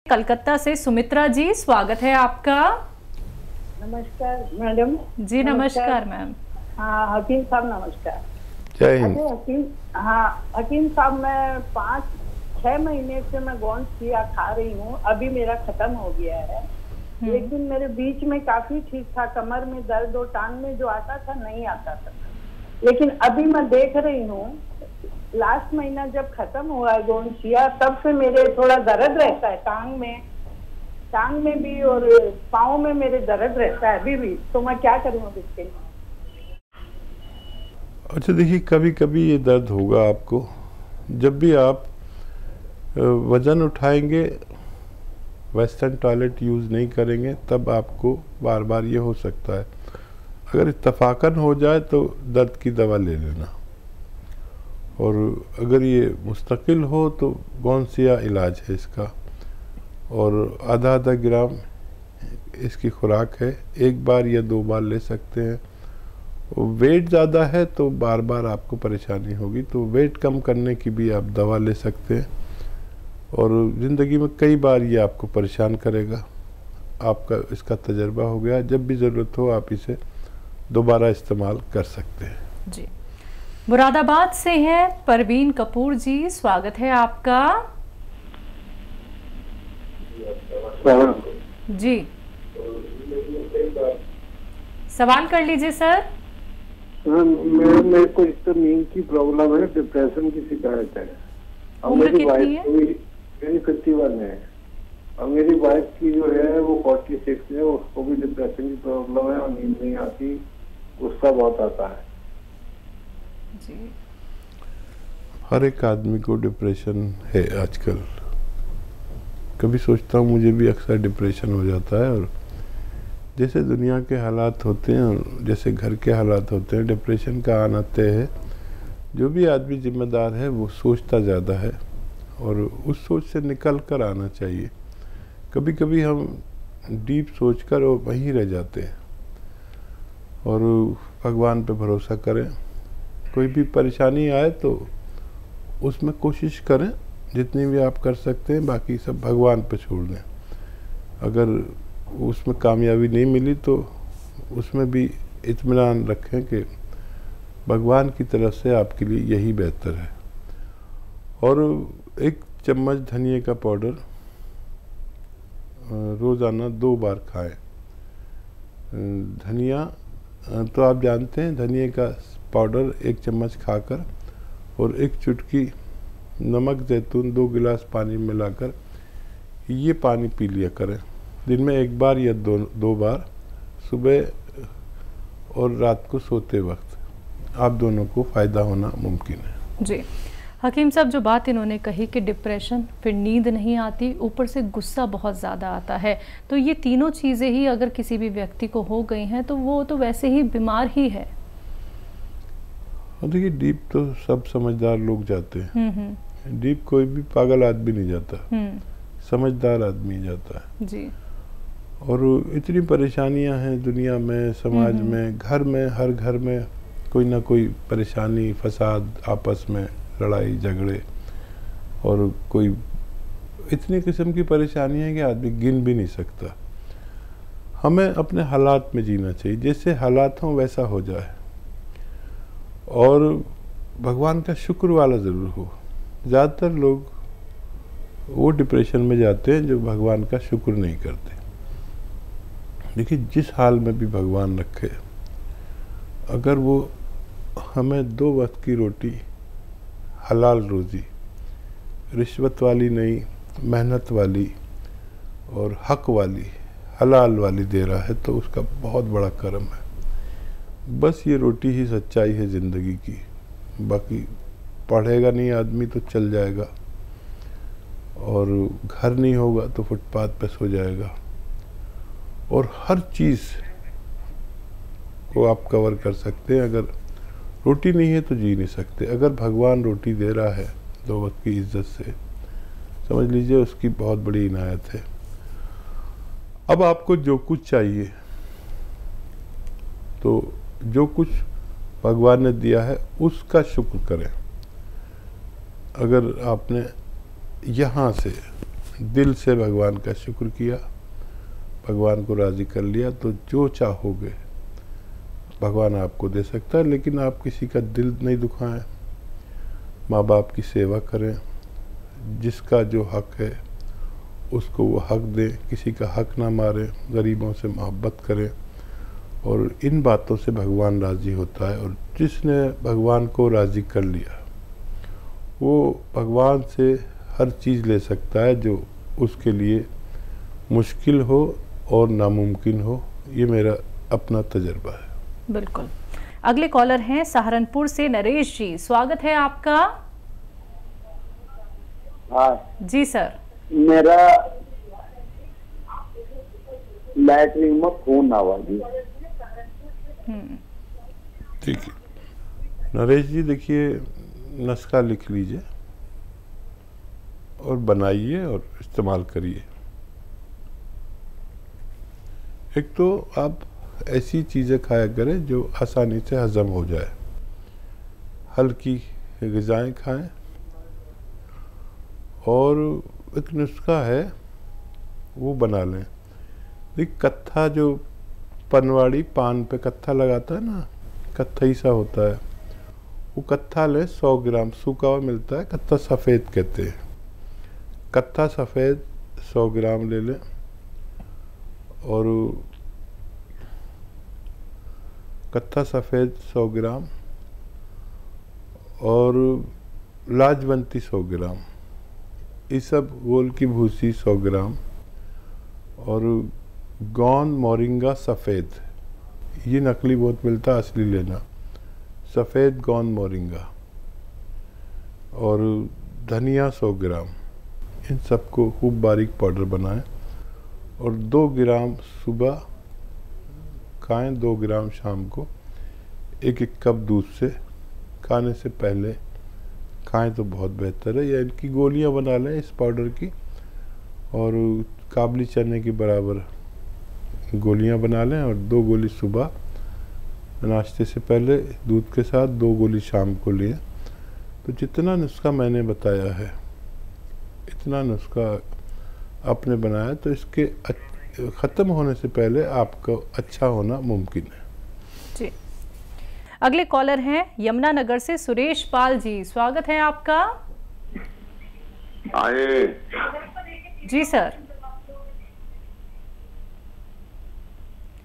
कलकत्ता से सुमित्रा जी, स्वागत है आपका। नमस्कार मैडम। जी नमस्कार मैम। हाँ हकीम साहब नमस्कार। जय हिंद। हकीम साहब, मैं 5-6 महीने से मैं गोंदसिया खा रही हूँ। अभी मेरा खत्म हो गया है, लेकिन मेरे बीच में काफी ठीक था। कमर में दर्द और टांग में जो आता था नहीं आता था, लेकिन अभी मैं देख रही हूँ लास्ट महीना जब खत्म हुआ है गोंदसिया, तब से मेरे थोड़ा दर्द रहता है टांग में भी और पाँव में मेरे दर्द रहता है अभी भी। तो मैं क्या करूँ अब इसके लिए? अच्छा देखिए, कभी कभी ये दर्द होगा आपको। जब भी आप वज़न उठाएंगे, वेस्टर्न टॉयलेट यूज़ नहीं करेंगे, तब आपको बार बार ये हो सकता है। अगर इत्तफाकन हो जाए तो दर्द की दवा ले लेना, और अगर ये मुस्तकिल हो तो गोंदसिया इलाज है इसका, और आधा ग्राम इसकी खुराक है। एक बार या 2 बार ले सकते हैं। वेट ज़्यादा है तो बार बार आपको परेशानी होगी, तो वेट कम करने की भी आप दवा ले सकते हैं। और ज़िंदगी में कई बार ये आपको परेशान करेगा। आपका इसका तजर्बा हो गया, जब भी ज़रूरत हो आप इसे दोबारा इस्तेमाल कर सकते हैं। जी, मुरादाबाद से हैं परवीन कपूर जी, स्वागत है आपका। जी सवाल कर लीजिए सर। मेरे को इस तो नींद की प्रॉब्लम है, डिप्रेशन की शिकायत है। और उम्र मेरी कितनी है? मेरी 51 है, और मेरी वाइफ की जो है वो 46 है। उसको भी डिप्रेशन की प्रॉब्लम है और नींद नहीं आती, गुस्सा बहुत आता है। जी, हर एक आदमी को डिप्रेशन है आजकल। कभी सोचता हूँ मुझे भी अक्सर डिप्रेशन हो जाता है, और जैसे दुनिया के हालात होते हैं और जैसे घर के हालात होते हैं, डिप्रेशन का आना तय है। जो भी आदमी जिम्मेदार है वो सोचता ज़्यादा है, और उस सोच से निकल कर आना चाहिए। कभी कभी हम डीप सोच कर और वहीं रह जाते हैं, और भगवान पे भरोसा करें। कोई भी परेशानी आए तो उसमें कोशिश करें जितनी भी आप कर सकते हैं, बाकी सब भगवान पे छोड़ दें। अगर उसमें कामयाबी नहीं मिली तो उसमें भी इत्मीनान रखें कि भगवान की तरफ से आपके लिए यही बेहतर है। और 1 चम्मच धनिए का पाउडर रोज़ाना 2 बार खाएं। धनिया तो आप जानते हैं, धनिए का पाउडर 1 चम्मच खाकर और 1 चुटकी नमक जैतून 2 गिलास पानी मिलाकर ये पानी पी लिया करें। दिन में 1 बार या 2 बार, सुबह और रात को सोते वक्त। आप दोनों को फ़ायदा होना मुमकिन है। जी हकीम साहब, जो बात इन्होंने कही कि डिप्रेशन, फिर नींद नहीं आती, ऊपर से गुस्सा बहुत ज़्यादा आता है, तो ये तीनों चीज़ें ही अगर किसी भी व्यक्ति को हो गई हैं तो वो तो वैसे ही बीमार ही है। देखिए, डीप तो सब समझदार लोग जाते हैं। डीप कोई भी पागल आदमी नहीं जाता, समझदार आदमी जाता है। जी, और इतनी परेशानियां हैं दुनिया में, समाज में, घर में, हर घर में कोई ना कोई परेशानी, फसाद, आपस में लड़ाई झगड़े, और कोई इतनी किस्म की परेशानी है कि आदमी गिन भी नहीं सकता। हमें अपने हालात में जीना चाहिए, जैसे हालात हों वैसा हो जाए, और भगवान का शुक्र वाला ज़रूर हो। ज़्यादातर लोग वो डिप्रेशन में जाते हैं जो भगवान का शुक्र नहीं करते। देखिए, जिस हाल में भी भगवान रखे, अगर वो हमें 2 वक्त की रोटी, हलाल रोज़ी, रिश्वत वाली नहीं, मेहनत वाली और हक वाली, हलाल वाली दे रहा है, तो उसका बहुत बड़ा करम है। बस ये रोटी ही सच्चाई है ज़िंदगी की। बाकी पढ़ेगा नहीं आदमी तो चल जाएगा, और घर नहीं होगा तो फुटपाथ पे सो जाएगा, और हर चीज़ को आप कवर कर सकते हैं। अगर रोटी नहीं है तो जी नहीं सकते। अगर भगवान रोटी दे रहा है 2 वक्त की इज्जत से, समझ लीजिए उसकी बहुत बड़ी इनायत है। अब आपको जो कुछ चाहिए, तो जो कुछ भगवान ने दिया है उसका शुक्र करें। अगर आपने यहाँ से दिल से भगवान का शुक्र किया, भगवान को राज़ी कर लिया, तो जो चाहोगे भगवान आपको दे सकता है। लेकिन आप किसी का दिल नहीं दुखाएं, माँ बाप की सेवा करें, जिसका जो हक है उसको वो हक दें, किसी का हक ना मारें, गरीबों से मोहब्बत करें, और इन बातों से भगवान राज़ी होता है। और जिसने भगवान को राज़ी कर लिया वो भगवान से हर चीज़ ले सकता है जो उसके लिए मुश्किल हो और नामुमकिन हो। ये मेरा अपना तजर्बा है। बिल्कुल। अगले कॉलर हैं सहारनपुर से नरेश जी, स्वागत है आपका। हाँ जी सर। मेरा लैटरिन में खून आवा जी। ठीक है नरेश जी, देखिए नुस्खा लिख लीजिए और बनाइए और इस्तेमाल करिए। एक तो आप ऐसी चीज़ें खाया करें जो आसानी से हज़म हो जाए, हल्की ग़िज़ाएँ खाएं। और एक नुस्खा है वो बना लें। देख कत्था, जो पनवाड़ी पान पे कत्था लगाता है ना, कत्थई सा होता है, वो कत्था लें 100 ग्राम, सूखा हुआ मिलता है, कत्था सफ़ेद कहते हैं। कत्था सफ़ेद 100 ग्राम ले लें। और कत्था सफ़ेद 100 ग्राम और लाजवंती 100 ग्राम, ये सब गोल की भूसी 100 ग्राम, और गौन मोरिंगा सफ़ेद, ये नकली बहुत मिलता है, असली लेना, सफ़ेद गौन मोरिंगा, और धनिया 100 ग्राम। इन सबको खूब बारीक पाउडर बनाएं और 2 ग्राम सुबह खाएं, 2 ग्राम शाम को। 1-1 कप दूध से खाने से पहले खाएं तो बहुत बेहतर है। या इनकी गोलियां बना लें इस पाउडर की, और काबली चने के बराबर गोलियां बना लें, और 2 गोली सुबह नाश्ते से पहले दूध के साथ, 2 गोली शाम को लें। तो जितना नुस्खा मैंने बताया है, इतना नुस्खा आपने बनाया, तो इसके ख़त्म होने से पहले आपका अच्छा होना मुमकिन है। जी। अगले कॉलर हैं यमुनानगर से सुरेश पाल जी, स्वागत है आपका। आए जी सर।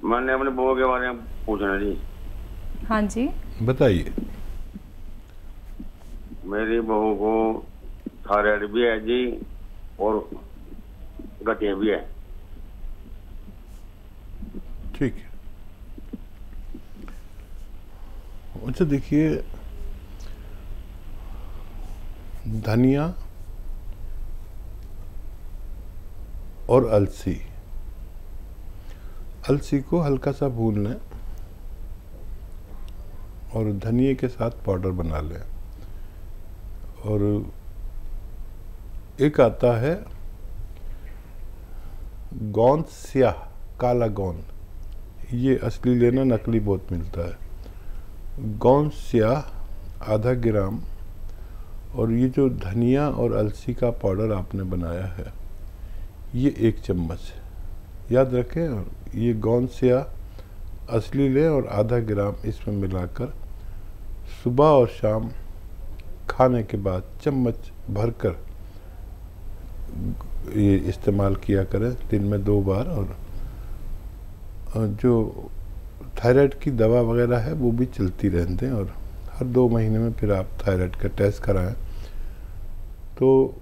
मैंने अपने बहू के बारे में पूछना जी। हाँ जी बताइए। मेरी बहू को थायराइड भी है जी और गठिया भी है। ठीक है। अच्छा देखिए, धनिया और अलसी को हल्का सा भून लें और धनिए के साथ पाउडर बना लें। और एक आता है गोंद स्याह, काला गोंद, ये असली लेना, नकली बहुत मिलता है। गोंद स्याह आधा ग्राम, और ये जो धनिया और अलसी का पाउडर आपने बनाया है ये 1 चम्मच याद रखें। और ये गोंद स्याह असली लें और आधा ग्राम इसमें मिलाकर सुबह और शाम खाने के बाद चम्मच भरकर ये इस्तेमाल किया करें, दिन में 2 बार। और जो थायराइड की दवा वगैरह है वो भी चलती रहने दें, और हर 2 महीने में फिर आप थायराइड का टेस्ट कराएं, तो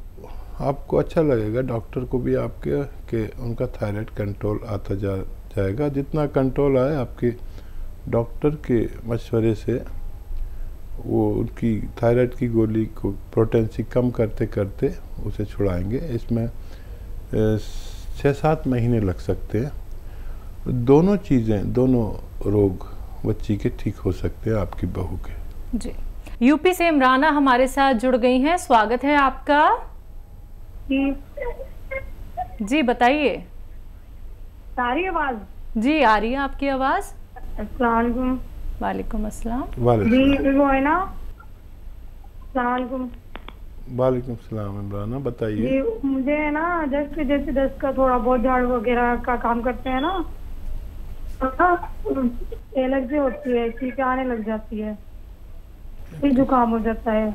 आपको अच्छा लगेगा, डॉक्टर को भी आपके कि उनका थायराइड कंट्रोल आता जाएगा। जितना कंट्रोल आए आपके डॉक्टर के मशवरे से वो उनकी थायराइड की गोली को पोटेंसी कम करते करते उसे छुड़ाएंगे। इसमें 6-7 महीने लग सकते हैं। दोनों चीज़ें, दोनों रोग बच्ची के ठीक हो सकते हैं, आपकी बहू के। जी। यूपी से इमराना हमारे साथ जुड़ गई हैं, स्वागत है आपका। जी बताइए। सारी आवाज जी आ रही है आपकी आवाज। अस्सलाम वालेकुम। वालेकुम अस्सलाम। वालेकुम। जी वो है ना, अस्सलाम वालेकुम। वालेकुम सलाम इमराना, बताइए। जी मुझे है ना जस्ट जैसे दस्त का थोड़ा बहुत झाड़ू वगैरह का काम करते हैं ना, एलर्जी होती है, चीखें आने लग जाती है, फिर जुकाम हो जाता है।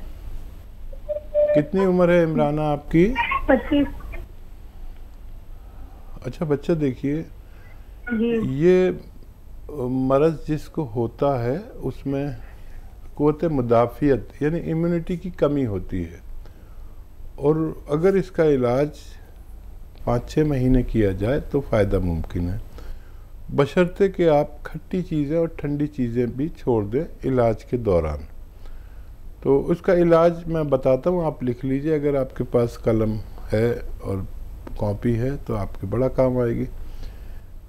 कितनी उम्र है इमराना आपकी? 25। अच्छा बच्चा, देखिए जी ये मर्ज़ जिसको होता है उसमें क़ुव्वत मुदाफ़ियत यानी इम्यूनिटी की कमी होती है, और अगर इसका इलाज 5-6 महीने किया जाए तो फ़ायदा मुमकिन है, बशर्ते कि आप खट्टी चीज़ें और ठंडी चीज़ें भी छोड़ दें इलाज के दौरान। तो उसका इलाज मैं बताता हूँ, आप लिख लीजिए, अगर आपके पास कलम है और कॉपी है तो आपके बड़ा काम आएगी।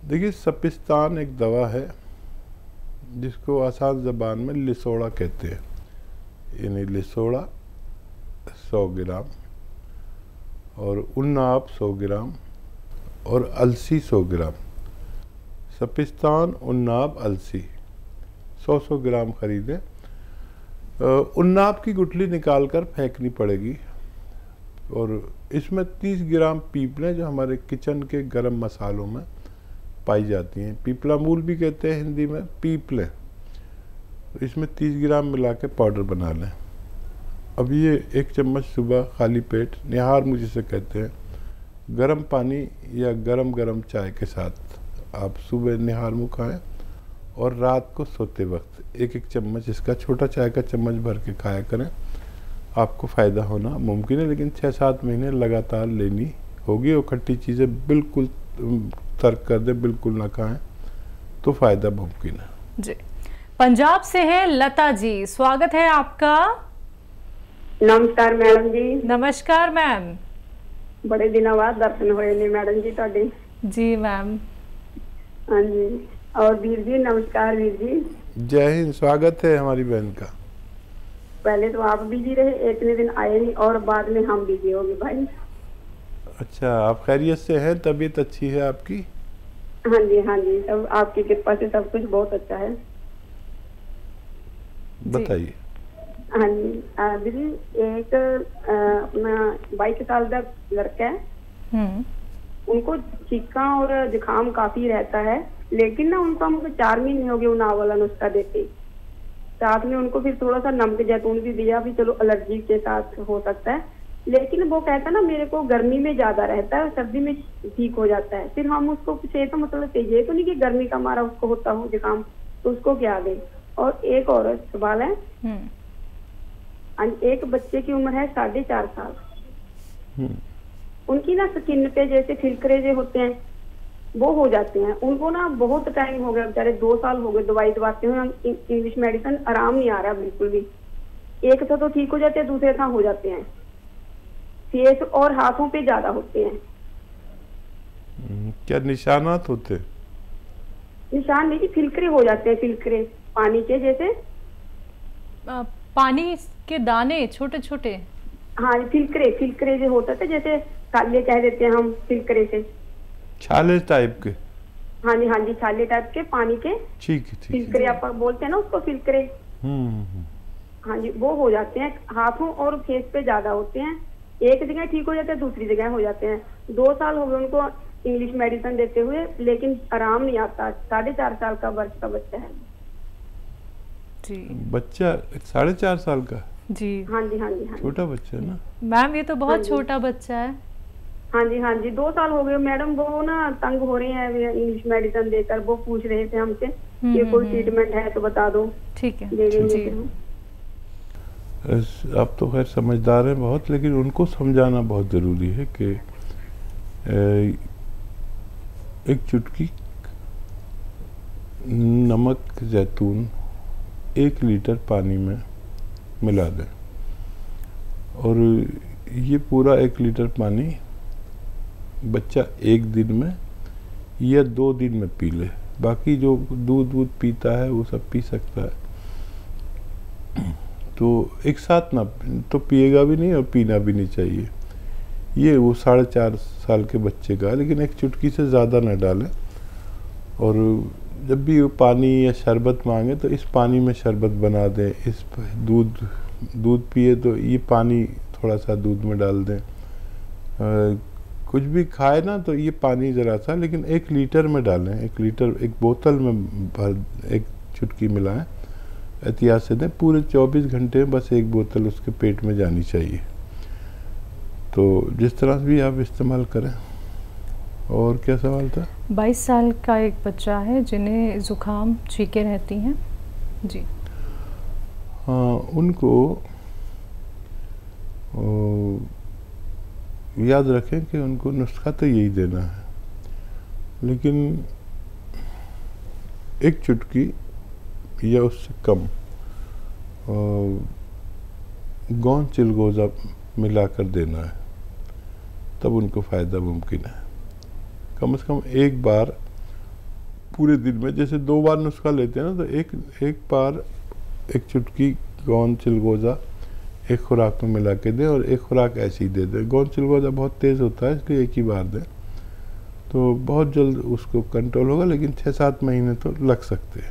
देखिए सपिस्तान एक दवा है जिसको आसान ज़बान में लिसोड़ा कहते हैं, यानी लिसोड़ा 100 ग्राम और उन्नाब 100 ग्राम और अलसी 100 ग्राम। सपिस्तान, उन्नाब, अलसी 100-100 ग्राम खरीदें। उन्नाब की गुठली निकाल कर फेंकनी पड़ेगी, और इसमें 30 ग्राम पीपलें जो हमारे किचन के गरम मसालों में पाई जाती हैं, पीपला मूल भी कहते हैं हिंदी में, पीपलें, तो इसमें 30 ग्राम मिला के पाउडर बना लें। अब ये 1 चम्मच सुबह खाली पेट, निहार मुझे से कहते हैं, गर्म पानी या गरम चाय के साथ आप सुबह निहार मुँह खाएँ, और रात को सोते वक्त 1-1 चम्मच इसका छोटा चाय का चम्मच भर के खाया करें। आपको फ़ायदा होना मुमकिन है, लेकिन 6-7 महीने लगातार लेनी होगी, और खट्टी चीज़ें बिल्कुल तर्क कर दें, बिल्कुल ना खाएं, तो फ़ायदा मुमकिन है। जी, पंजाब से है लता जी, स्वागत है आपका। नमस्कार मैडम जी। नमस्कार मैम। बड़े दिनों बाद दर्शन हुए ने मैडम जी ਤੁਹਾਡੇ। जी मैम। हाँ जी, और वीर जी नमस्कार। वीर जी जय हिंद, स्वागत है हमारी बहन का। पहले तो आप बिजी रहे, इतने दिन आए नहीं, और बाद में हम बिजी हो गए भाई। अच्छा, आप खैरियत से हैं? तबीयत अच्छी है आपकी? हाँ जी, सब आपकी कृपा से सब कुछ बहुत अच्छा है। बताइए। हाँ जी दीदी, एक अपना 22 साल का लड़का है, उनको छींका और जुकाम काफी रहता है, लेकिन ना उनको हमको 4 महीने हो गए उनाव वाला नुस्खा देते, साथ में उनको फिर थोड़ा सा नमक जैतून भी दिया, भी चलो एलर्जी के साथ हो सकता है, लेकिन वो कहता ना मेरे को गर्मी में ज्यादा रहता है, सर्दी में ठीक हो जाता है। फिर हम उसको पूछे तो मतलब ये तो नहीं कि गर्मी का मारा उसको होता हो जुकाम, तो उसको क्या दे। और एक और सवाल है, एक बच्चे की उम्र है 4.5 साल, उनकी ना स्किन पे जैसे फिलकरे जो होते हैं वो हो जाते हैं, उनको ना बहुत टाइम हो गया, बेचारे 2 साल हो गए दवाई दवाते हुए, इंग्लिश मेडिसिन आराम नहीं आ रहा बिल्कुल भी। एक तो ठीक हो जाते हैं, दूसरे था हो जाते हैं, फेस और हाथों पे ज्यादा होते हैं। क्या निशानात होते? निशान नहीं, फिलकरे हो जाते हैं, फिलकरे पानी के जैसे, पानी के दाने छोटे छोटे। हाँ फिलकरे जो होता था, जैसे छाले कह देते हैं हम, फिलकरे से छाले टाइप के। हाँ जी छाले टाइप के पानी के, ठीक है। फिलकरे आप बोलते हैं ना उसको, फिलकरे। हाँ जी, वो हो जाते हैं, हाथों और फेस पे ज्यादा होते हैं, एक जगह ठीक हो जाते हैं, दूसरी जगह हो जाते हैं। 2 साल हो गए उनको इंग्लिश मेडिसिन देते हुए, लेकिन आराम नहीं आता। 4.5 साल का वर्ष का बच्चा है जी। बच्चा 4.5 साल का? जी हाँ जी छोटा बच्चा है ना मैम, ये तो बहुत छोटा बच्चा है। हाँ जी 2 साल हो गए मैडम, वो ना तंग हो रहे हैं इंग्लिश मेडिसिन देकर, वो पूछ रहे थे हमसे कि कोई ट्रीटमेंट है तो बता दो। ठीक है जी। आप तो खैर समझदार हैं बहुत, लेकिन उनको समझाना बहुत ज़रूरी है कि एक चुटकी नमक जैतून 1 लीटर पानी में मिला दें, और ये पूरा 1 लीटर पानी बच्चा 1 दिन में या 2 दिन में पी ले। बाकी जो दूध पीता है वो सब पी सकता है, तो एक साथ ना तो पिएगा भी नहीं और पीना भी नहीं चाहिए। ये वो 4.5 साल के बच्चे का, लेकिन एक चुटकी से ज़्यादा ना डालें। और जब भी वो पानी या शरबत मांगे तो इस पानी में शरबत बना दें, इस दूध पिए तो ये पानी थोड़ा सा दूध में डाल दें। कुछ भी खाए ना तो ये पानी ज़रा सा, लेकिन 1 लीटर में डालें, 1 लीटर एक बोतल में भर 1 चुटकी मिलाएं, एहतियात से दें। पूरे 24 घंटे में बस 1 बोतल उसके पेट में जानी चाहिए। तो जिस तरह से भी आप इस्तेमाल करें। और क्या सवाल था? 22 साल का एक बच्चा है जिन्हें ज़ुकाम छींकें रहती हैं जी। हाँ, उनको याद रखें कि उनको नुस्खा तो यही देना है, लेकिन 1 चुटकी या उससे कम गोंद चिलगोज़ा मिलाकर देना है, तब उनको फ़ायदा मुमकिन है। कम से कम 1 बार पूरे दिन में, जैसे 2 बार नुस्खा लेते हैं ना, तो एक बार 1 चुटकी गोंद चिलगोज़ा एक खुराक में मिला के दें, और 1 खुराक ऐसे ही दे दें। गोंद चिलगोज़ा बहुत तेज़ होता है, इसलिए 1 ही बार दें, तो बहुत जल्द उसको कंट्रोल होगा, लेकिन 6-7 महीने तो लग सकते हैं।